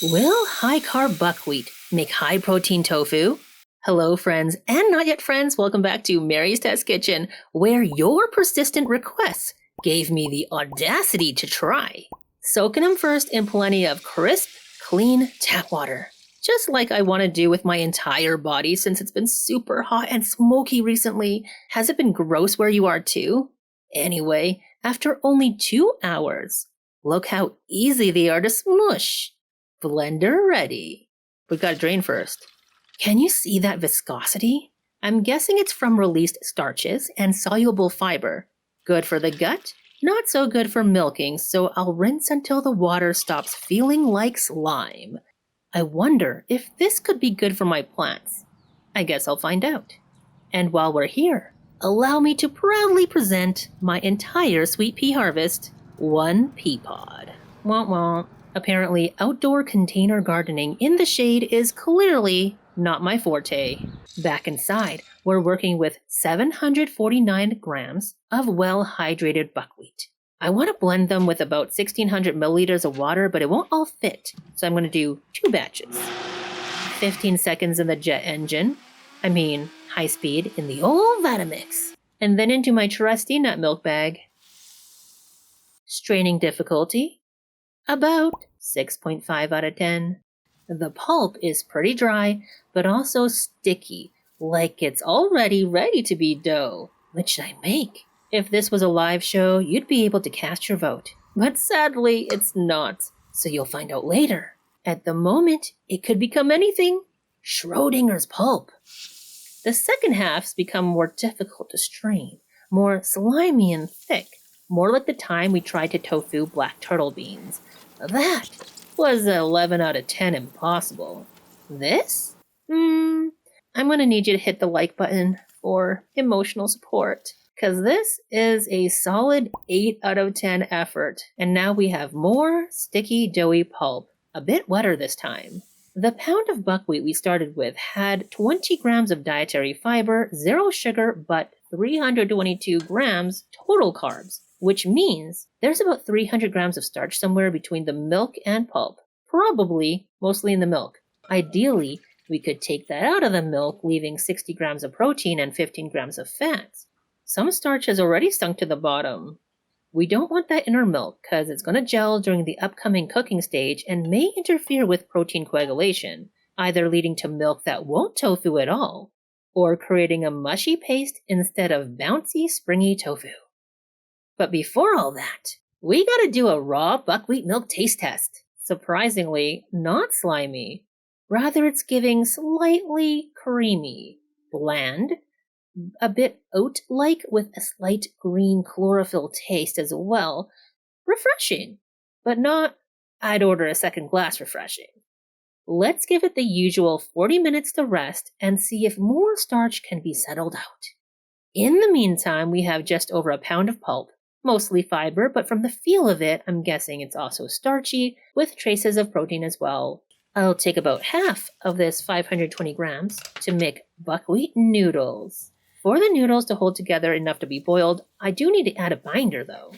Will high-carb buckwheat make high-protein tofu? Hello, friends, and not yet friends. Welcome back to Mary's Test Kitchen, where your persistent requests gave me the audacity to try. Soaking them first in plenty of crisp, clean tap water. Just like I want to do with my entire body since it's been super hot and smoky recently. Has it been gross where you are too? Anyway, after only 2 hours, look how easy they are to smush. Blender ready. We've got to drain first. Can you see that viscosity? I'm guessing it's from released starches and soluble fiber. Good for the gut, not so good for milking, so I'll rinse until the water stops feeling like slime. I wonder if this could be good for my plants. I guess I'll find out. And while we're here, allow me to proudly present my entire sweet pea harvest, one pea pod. Womp womp. Apparently, outdoor container gardening in the shade is clearly not my forte. Back inside, we're working with 749 grams of well-hydrated buckwheat. I want to blend them with about 1,600 milliliters of water, but it won't all fit, so I'm going to do 2 batches. 15 seconds in the jet engine. High speed in the old Vitamix. And then into my trusty nut milk bag. Straining difficulty. About 6.5 out of 10. The pulp is pretty dry, but also sticky, like it's already ready to be dough. What should I make? If this was a live show, you'd be able to cast your vote. But sadly, it's not, so you'll find out later. At the moment, it could become anything. Schrodinger's pulp. The second halves become more difficult to strain, more slimy and thick, more like the time we tried to tofu black turtle beans. That was 11 out of 10 impossible. This? I'm gonna need you to hit the like button for emotional support, because this is a solid 8 out of 10 effort. And now we have more sticky, doughy pulp, a bit wetter this time. The pound of buckwheat we started with had 20 grams of dietary fiber, 0 sugar, but 322 grams total carbs, which means there's about 300 grams of starch somewhere between the milk and pulp, probably mostly in the milk. Ideally, we could take that out of the milk, leaving 60 grams of protein and 15 grams of fats. Some starch has already sunk to the bottom. We don't want that in our milk because it's going to gel during the upcoming cooking stage and may interfere with protein coagulation, either leading to milk that won't tofu at all, or creating a mushy paste instead of bouncy, springy tofu. But before all that, we gotta do a raw buckwheat milk taste test. Surprisingly, not slimy. Rather, it's giving slightly creamy, bland, a bit oat-like with a slight green chlorophyll taste as well. Refreshing, but not, I'd order a second glass refreshing. Let's give it the usual 40 minutes to rest and see if more starch can be settled out. In the meantime, we have just over a pound of pulp, mostly fiber, but from the feel of it, I'm guessing it's also starchy, with traces of protein as well. I'll take about half of this 520 grams to make buckwheat noodles. For the noodles to hold together enough to be boiled, I do need to add a binder though.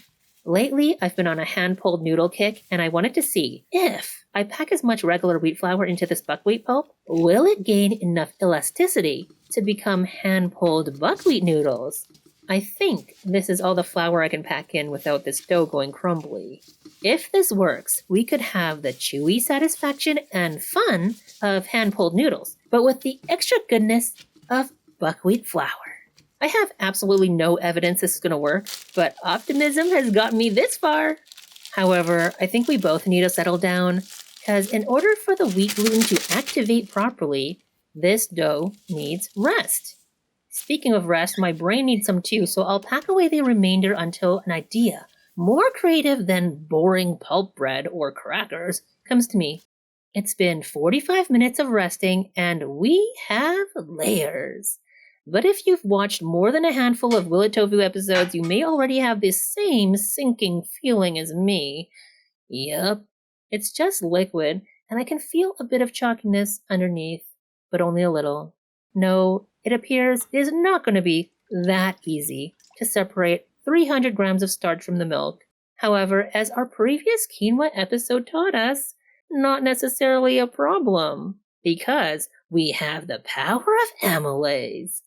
Lately, I've been on a hand-pulled noodle kick, and I wanted to see if I pack as much regular wheat flour into this buckwheat pulp, will it gain enough elasticity to become hand-pulled buckwheat noodles? I think this is all the flour I can pack in without this dough going crumbly. If this works, we could have the chewy satisfaction and fun of hand-pulled noodles, but with the extra goodness of buckwheat flour. I have absolutely no evidence this is going to work, but optimism has gotten me this far. However, I think we both need to settle down, because in order for the wheat gluten to activate properly, this dough needs rest. Speaking of rest, my brain needs some too, so I'll pack away the remainder until an idea, more creative than boring pulp bread or crackers, comes to me. It's been 45 minutes of resting, and we have layers. But if you've watched more than a handful of Will It Tofu episodes, you may already have this same sinking feeling as me. Yup, it's just liquid, and I can feel a bit of chalkiness underneath, but only a little. No, it appears it is not going to be that easy to separate 300 grams of starch from the milk. However, as our previous quinoa episode taught us, not necessarily a problem, because we have the power of amylase.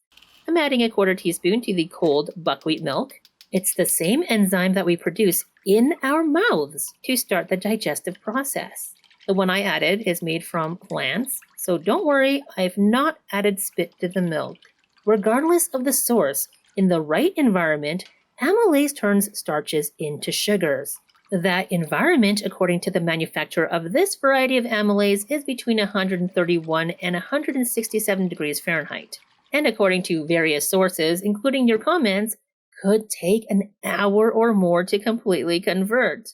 I'm adding a quarter teaspoon to the cold buckwheat milk. It's the same enzyme that we produce in our mouths to start the digestive process. The one I added is made from plants, so don't worry, I've not added spit to the milk. Regardless of the source, in the right environment, amylase turns starches into sugars. That environment, according to the manufacturer of this variety of amylase, is between 131 and 167 degrees Fahrenheit. And according to various sources, including your comments, could take an hour or more to completely convert.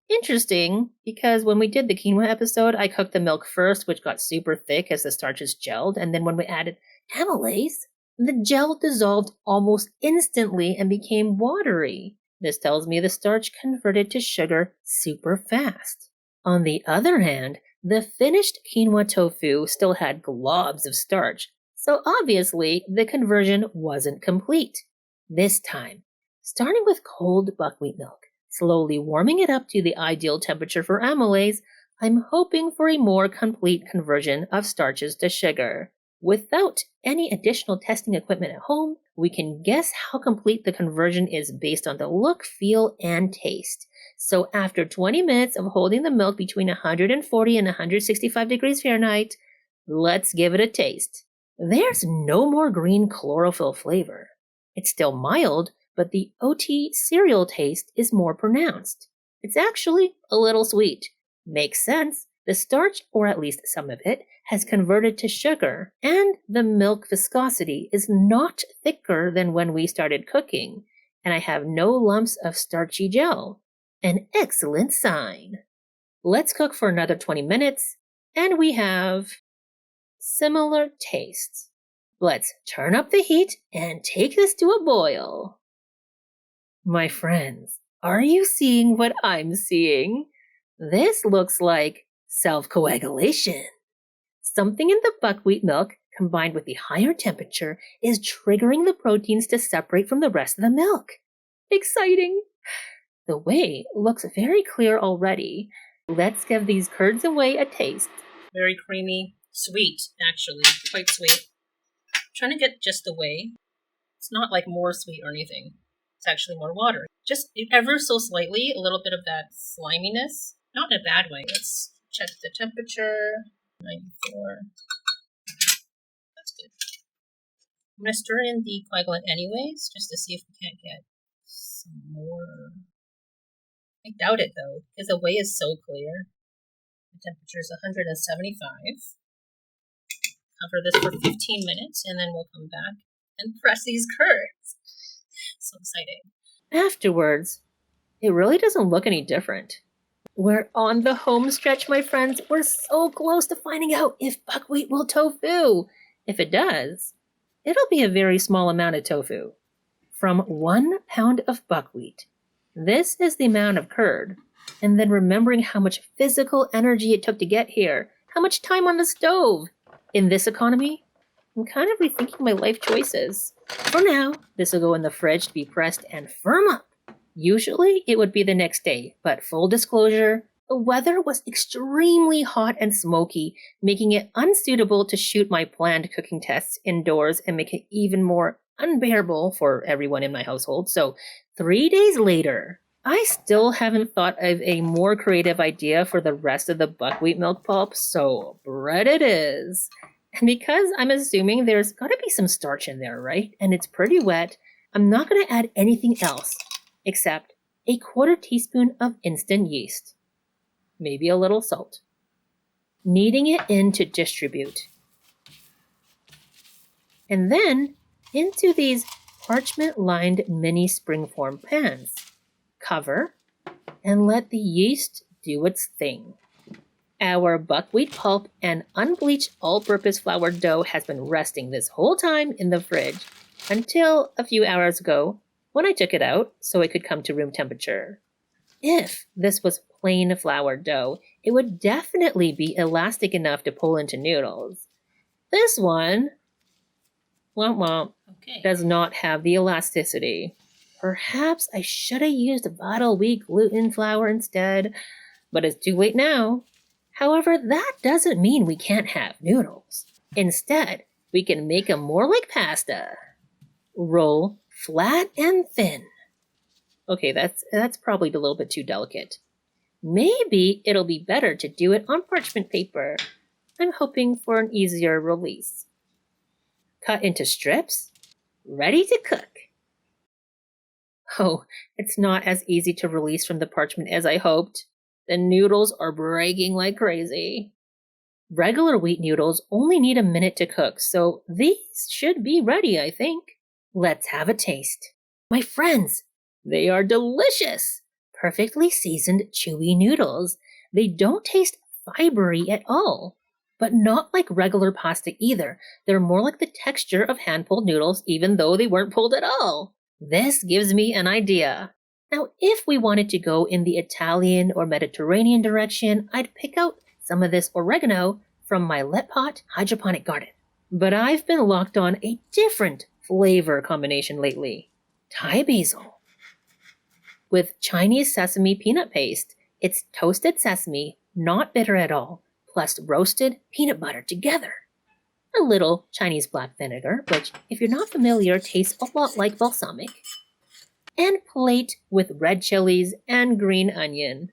Interesting, because when we did the quinoa episode, I cooked the milk first, which got super thick as the starches gelled, and then when we added amylase, the gel dissolved almost instantly and became watery. This tells me the starch converted to sugar super fast. On the other hand, the finished quinoa tofu still had globs of starch, so obviously the conversion wasn't complete. This time, starting with cold buckwheat milk, slowly warming it up to the ideal temperature for amylase, I'm hoping for a more complete conversion of starches to sugar. Without any additional testing equipment at home, we can guess how complete the conversion is based on the look, feel, and taste. So after 20 minutes of holding the milk between 140 and 165 degrees Fahrenheit, let's give it a taste. There's no more green chlorophyll flavor. It's still mild, but the OT cereal taste is more pronounced. It's actually a little sweet. Makes sense. The starch, or at least some of it, has converted to sugar, and the milk viscosity is not thicker than when we started cooking, and I have no lumps of starchy gel. An excellent sign. Let's cook for another 20 minutes, and we have similar tastes. Let's turn up the heat and take this to a boil. My friends, are you seeing what I'm seeing? This looks like self-coagulation. Something in the buckwheat milk, combined with the higher temperature, is triggering the proteins to separate from the rest of the milk. Exciting! The whey looks very clear already. Let's give these curds and whey a taste. Very creamy, sweet, actually, quite sweet. I'm trying to get just the whey. It's not like more sweet or anything. It's actually more water. Just ever so slightly, a little bit of that sliminess. Not in a bad way. Let's check the temperature. 94. That's good. I'm going to stir in the coagulant anyways, just to see if we can't get some more. I doubt it though, because the whey is so clear. The temperature is 175. Cover this for 15 minutes, and then we'll come back and press these curds. So exciting. Afterwards, it really doesn't look any different. We're on the home stretch, my friends. We're so close to finding out if buckwheat will tofu. If it does, it'll be a very small amount of tofu. From 1 pound of buckwheat. This is the amount of curd. And then remembering how much physical energy it took to get here. How much time on the stove. In this economy, I'm kind of rethinking my life choices. For now, this will go in the fridge to be pressed and firm up. Usually, it would be the next day, but full disclosure, the weather was extremely hot and smoky, making it unsuitable to shoot my planned cooking tests indoors and make it even more unbearable for everyone in my household. So 3 days later, I still haven't thought of a more creative idea for the rest of the buckwheat milk pulp, so bread it is. And because I'm assuming there's gotta be some starch in there, right? And it's pretty wet, I'm not gonna add anything else except a quarter teaspoon of instant yeast. Maybe a little salt. Kneading it in to distribute. And then into these parchment-lined mini springform pans. Cover and let the yeast do its thing. Our buckwheat pulp and unbleached all-purpose flour dough has been resting this whole time in the fridge until a few hours ago when I took it out so it could come to room temperature. If this was plain flour dough, it would definitely be elastic enough to pull into noodles. This one, does not have the elasticity. Perhaps I should have used vital wheat gluten flour instead, but it's too late now. However, that doesn't mean we can't have noodles. Instead, we can make them more like pasta. Roll flat and thin. Okay, that's probably a little bit too delicate. Maybe it'll be better to do it on parchment paper. I'm hoping for an easier release. Cut into strips. Ready to cook. Oh, it's not as easy to release from the parchment as I hoped. The noodles are breaking like crazy. Regular wheat noodles only need a minute to cook, so these should be ready, I think. Let's have a taste. My friends, they are delicious! Perfectly seasoned, chewy noodles. They don't taste fibery at all, but not like regular pasta either. They're more like the texture of hand-pulled noodles, even though they weren't pulled at all. This gives me an idea. Now, if we wanted to go in the Italian or Mediterranean direction, I'd pick out some of this oregano from my Let Pot hydroponic garden. But I've been locked on a different flavor combination lately. Thai basil. With Chinese sesame peanut paste, it's toasted sesame, not bitter at all, plus roasted peanut butter together. A little Chinese black vinegar, which, if you're not familiar, tastes a lot like balsamic. And plate with red chilies and green onion.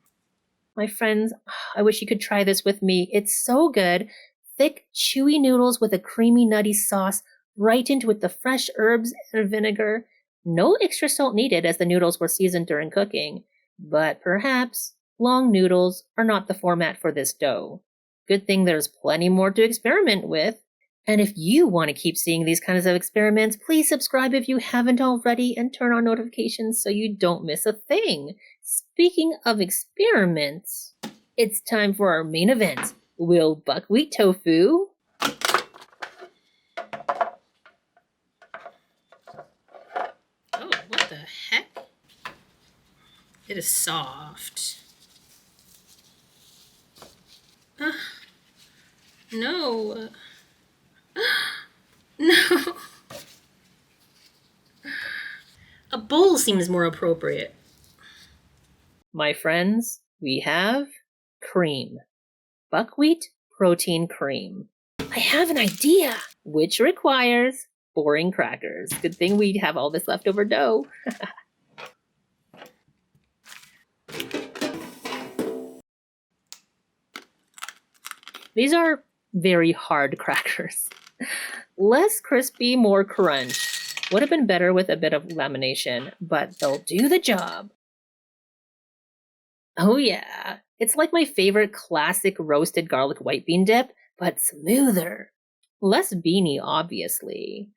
My friends, I wish you could try this with me. It's so good. Thick, chewy noodles with a creamy, nutty sauce, right into with the fresh herbs and vinegar. No extra salt needed as the noodles were seasoned during cooking. But perhaps long noodles are not the format for this dough. Good thing there's plenty more to experiment with. And if you want to keep seeing these kinds of experiments, please subscribe if you haven't already and turn on notifications so you don't miss a thing. Speaking of experiments, it's time for our main event. Will buckwheat tofu what the heck? It is soft. No. No. A bowl seems more appropriate. My friends, we have cream. Buckwheat protein cream. I have an idea, which requires boring crackers. Good thing we have all this leftover dough. These are very hard crackers. Less crispy, more crunch. Would have been better with a bit of lamination, but they'll do the job. Oh yeah, it's like my favorite classic roasted garlic white bean dip, but smoother. Less beany, obviously.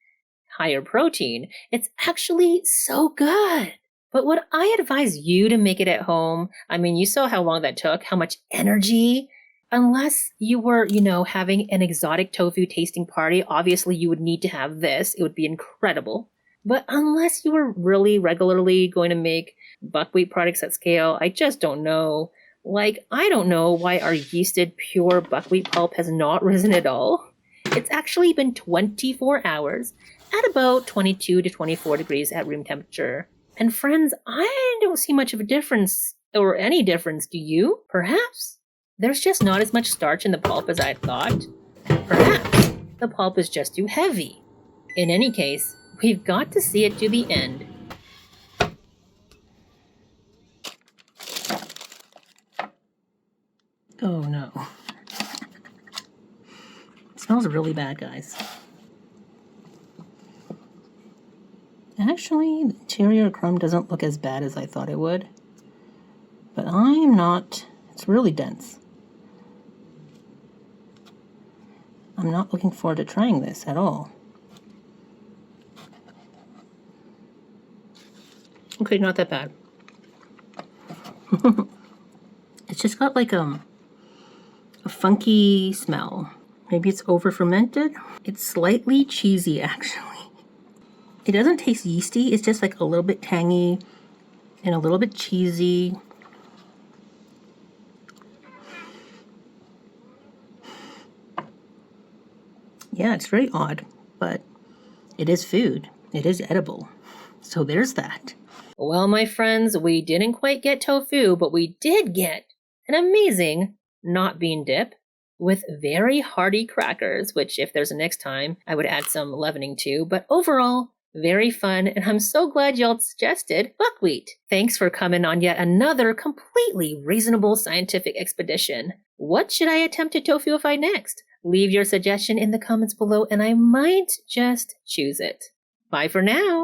Higher protein. It's actually so good. But would I advise you to make it at home? I mean, you saw how long that took, how much energy. Unless you were, having an exotic tofu tasting party, obviously you would need to have this. It would be incredible. But unless you were really regularly going to make buckwheat products at scale, I just don't know. I don't know why our yeasted pure buckwheat pulp has not risen at all. It's actually been 24 hours at about 22 to 24 degrees at room temperature. And friends, I don't see much of a difference, or any difference, do you? Perhaps? There's just not as much starch in the pulp as I thought. Perhaps the pulp is just too heavy. In any case, we've got to see it to the end. Oh no. It smells really bad, guys. Actually, the interior crumb doesn't look as bad as I thought it would. But I'm not. It's really dense. I'm not looking forward to trying this at all. Okay, not that bad. It's just got like a funky smell. Maybe it's over fermented. It's slightly cheesy, actually. It doesn't taste yeasty. It's just like a little bit tangy and a little bit cheesy. Yeah, it's very odd, but it is food. It is edible. So there's that. Well, my friends, we didn't quite get tofu, but we did get an amazing not bean dip, with very hearty crackers, which if there's a next time, I would add some leavening to. But overall, very fun, and I'm so glad y'all suggested buckwheat. Thanks for coming on yet another completely reasonable scientific expedition. What should I attempt to tofuify next? Leave your suggestion in the comments below and I might just choose it. Bye for now!